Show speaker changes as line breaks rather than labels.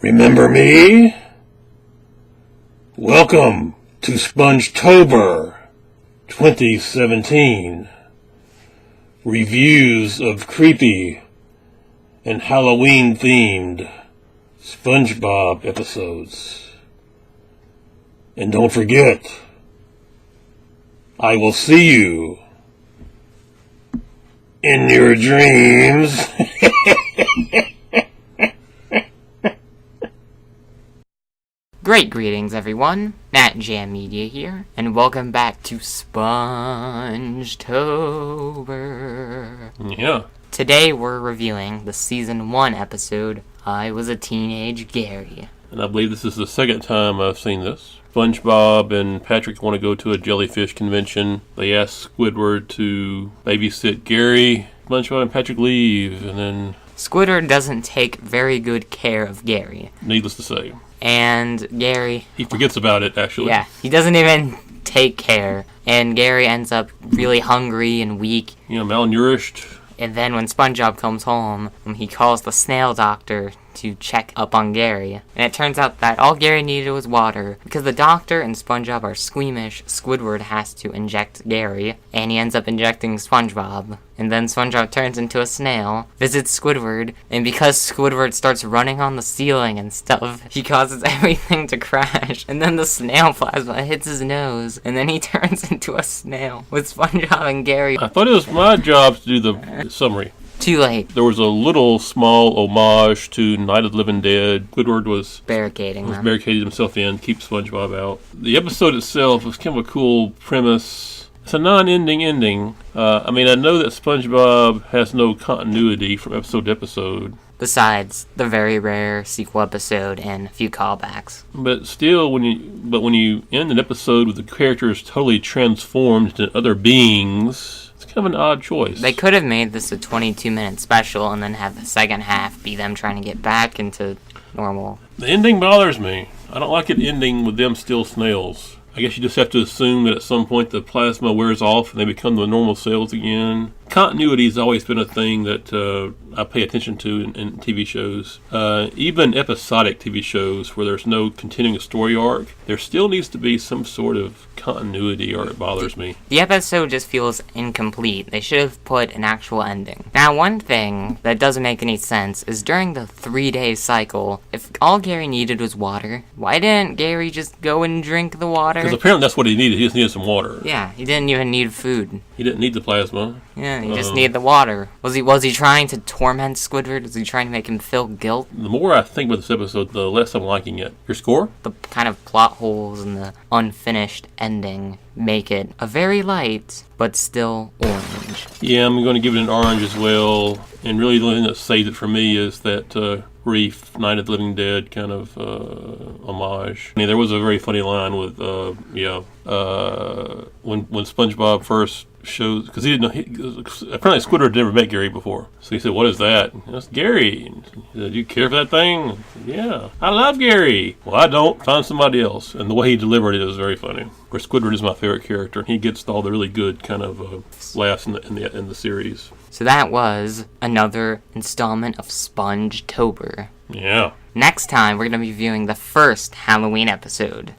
Remember me? Welcome to Spongetober 2017. Reviews of creepy and Halloween-themed SpongeBob episodes. And don't forget, I will see you in your dreams.
Great greetings, everyone. NatJamMedia here, and welcome back to Spongetober.
Yeah.
Today we're reviewing the Season 1 episode, I Was a Teenage Gary.
And I believe this is the second time I've seen this. SpongeBob and Patrick want to go to a jellyfish convention. They ask Squidward to babysit Gary. SpongeBob and Patrick leave, and then
Squidward doesn't take very good care of Gary.
Needless to say.
And Gary...
He forgets about it, actually.
Yeah, he doesn't even take care. And Gary ends up really hungry and weak.
Malnourished.
And then when SpongeBob comes home, he calls the snail doctor to check up on Gary. And it turns out that all Gary needed was water. Because the doctor and SpongeBob are squeamish, Squidward has to inject Gary. And he ends up injecting SpongeBob. And then SpongeBob turns into a snail, visits Squidward, and because Squidward starts running on the ceiling and stuff, he causes everything to crash. And then the snail plasma hits his nose, and then he turns into a snail with SpongeBob and Gary.
I thought it was my job to do the summary.
Too late.
There was a little small homage to Night of the Living Dead. Squidward was
barricading
himself in, keep SpongeBob out. The episode itself was kind of a cool premise. It's a non-ending ending. I know that SpongeBob has no continuity from episode to episode.
Besides the very rare sequel episode and a few callbacks.
But still, when you end an episode with the characters totally transformed into other beings, it's kind of an odd choice.
They could have made this a 22-minute special and then have the second half be them trying to get back into normal.
The ending bothers me. I don't like it ending with them still snails. I guess you just have to assume that at some point the plasma wears off and they become the normal cells again. Continuity has always been a thing that I pay attention to in TV shows. Even episodic TV shows where there's no continuing story arc, there still needs to be some sort of continuity or it bothers me.
The episode just feels incomplete. They should have put an actual ending. Now, one thing that doesn't make any sense is during the 3-day cycle, if all Gary needed was water, why didn't Gary just go and drink the water?
Because apparently that's what he needed. He just needed some water.
Yeah, he didn't even need food.
He didn't need the plasma.
Yeah, he just needed the water. Was he trying to torment Squidward? Was he trying to make him feel guilt?
The more I think about this episode, the less I'm liking it. Your score?
The kind of plot holes and the unfinished ending make it a very light, but still orange.
Yeah, I'm going to give it an orange as well. And really the only thing that saves it for me is that brief Night of the Living Dead kind of homage. There was a very funny line with, when SpongeBob first shows, because he didn't know, apparently Squidward had never met Gary before. So he said, "What is that?" "That's Gary." And he said, "Do you care for that thing?" "Yeah, I love Gary." "Well, I don't. Find somebody else." And the way he delivered it was very funny. Of course, Squidward is my favorite character, and he gets all the really good kind of laughs in the series.
So that was another installment of Spongetober.
Yeah.
Next time, we're going to be viewing the first Halloween episode,